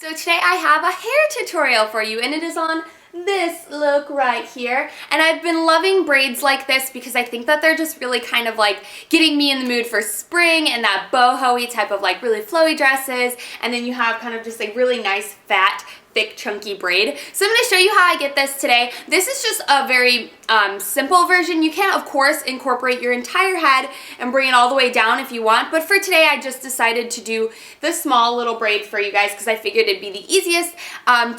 So today I have a hair tutorial for you, and it is on this look right here. And I've been loving braids like this because I think that they're just really kind of like getting me in the mood for spring and that boho-y type of like really flowy dresses. And then you have kind of just like really nice fat thick chunky braid. So I'm going to show you how I get this today. This is just a very simple version. You can of course incorporate your entire head and bring it all the way down if you want, but for today I just decided to do the small little braid for you guys because I figured it'd be the easiest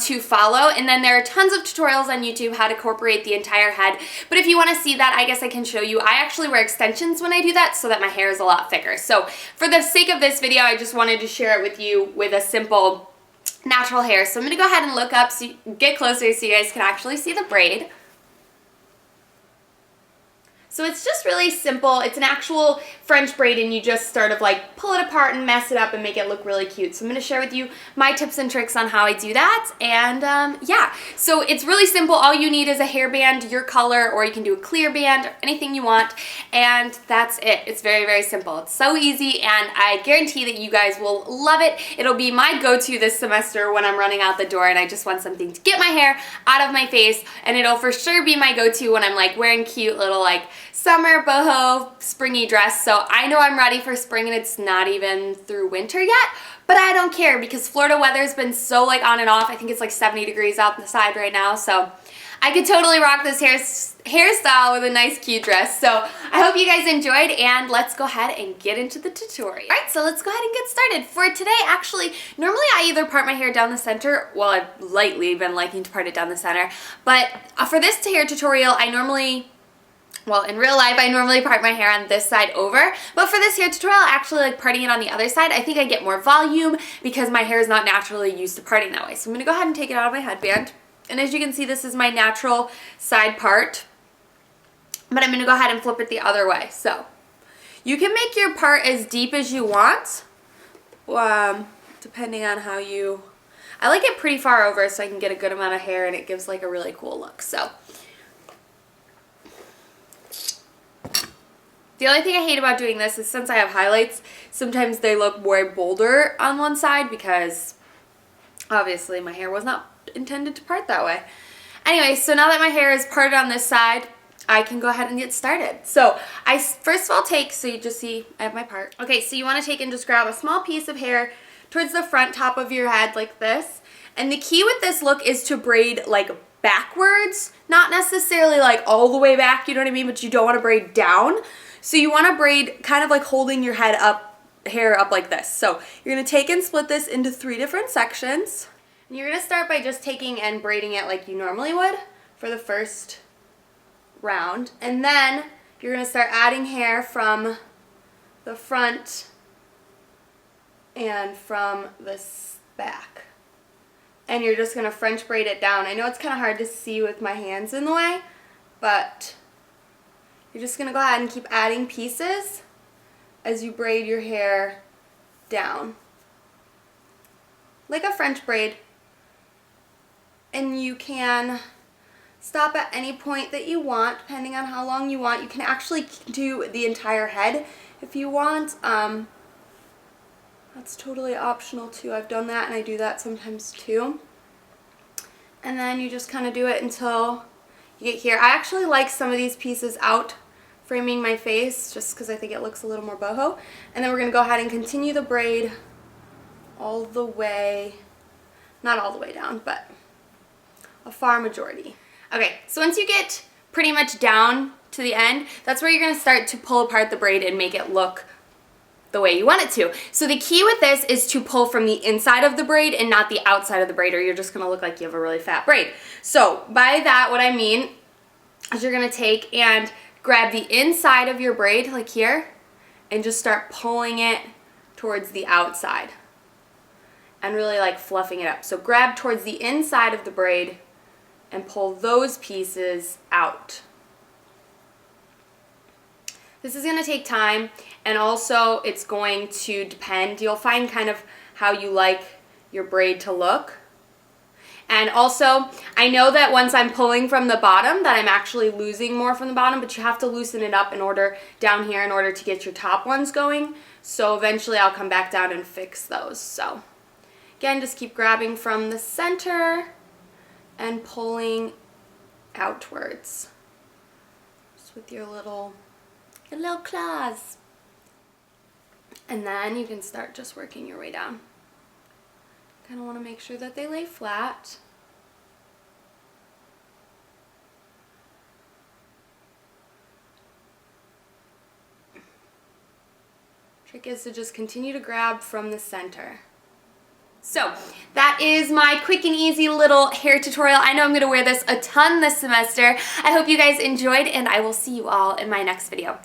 to follow. And then there are tons of tutorials on YouTube how to incorporate the entire head, but if you want to see that, I guess I can show you. I actually wear extensions when I do that so that my hair is a lot thicker. So for the sake of this video, I just wanted to share it with you with a simple natural hair. So I'm going to go ahead and look up, so you get closer so you guys can actually see the braid. So it's just really simple. It's an actual French braid and you just sort of like pull it apart and mess it up and make it look really cute. So I'm going to share with you my tips and tricks on how I do that. And yeah, so it's really simple. All you need is a hairband, your color, or you can do a clear band, or anything you want. And that's it. It's very, very simple. It's so easy and I guarantee that you guys will love it. It'll be my go-to this semester when I'm running out the door and I just want something to get my hair out of my face. And it'll for sure be my go-to when I'm like wearing cute little like summer boho springy dress. So I know I'm ready for spring and it's not even through winter yet, but I don't care because Florida weather's been so like on and off. I think it's like 70 degrees out the side right now, so I could totally rock this hairstyle with a nice cute dress. So I hope you guys enjoyed, and let's go ahead and get into the tutorial. Alright, so let's go ahead and get started. For today, actually, normally I either part my hair down the center, well, I've lately been liking to part it down the center, but for this hair tutorial, well, in real life, I normally part my hair on this side over, but for this hair tutorial, I actually like parting it on the other side. I think I get more volume because my hair is not naturally used to parting that way. So I'm going to go ahead and take it out of my headband. And as you can see, this is my natural side part, but I'm going to go ahead and flip it the other way. So you can make your part as deep as you want, depending on how you... I like it pretty far over so I can get a good amount of hair and it gives like a really cool look. So the only thing I hate about doing this is since I have highlights, sometimes they look way bolder on one side because obviously my hair was not intended to part that way. Anyway, so now that my hair is parted on this side, I can go ahead and get started. So I first of all take, so you just see I have my part. Okay, so you want to take and just grab a small piece of hair towards the front top of your head like this. And the key with this look is to braid like backwards, not necessarily like all the way back, you know what I mean, but you don't want to braid down. So you want to braid kind of like holding your head up, hair up like this. So you're going to take and split this into 3 different sections. And you're going to start by just taking and braiding it like you normally would for the first round. And then you're going to start adding hair from the front and from the back. And you're just going to French braid it down. I know it's kind of hard to see with my hands in the way, but you're just going to go ahead and keep adding pieces as you braid your hair down. Like a French braid. And you can stop at any point that you want, depending on how long you want. You can actually do the entire head if you want. That's totally optional too. I've done that and I do that sometimes too. And then you just kind of do it until you get here. I actually like some of these pieces out framing my face just because I think it looks a little more boho. And then we're going to go ahead and continue the braid all the way, not all the way down, but a far majority. Okay, so once you get pretty much down to the end, that's where you're going to start to pull apart the braid and make it look the way you want it to. So the key with this is to pull from the inside of the braid and not the outside of the braid, or you're just going to look like you have a really fat braid. So by that, what I mean is you're going to take and grab the inside of your braid, like here, and just start pulling it towards the outside and really like fluffing it up. So grab towards the inside of the braid and pull those pieces out. This is going to take time, and also it's going to depend. You'll find kind of how you like your braid to look. And also, I know that once I'm pulling from the bottom that I'm actually losing more from the bottom, but you have to loosen it up down here in order to get your top ones going. So eventually I'll come back down and fix those. So Again, just keep grabbing from the center and pulling outwards. Just with your little claws. And then you can start just working your way down. Kind of want to make sure that they lay flat. Trick is to just continue to grab from the center. So that is my quick and easy little hair tutorial. I know I'm going to wear this a ton this semester. I hope you guys enjoyed, and I will see you all in my next video.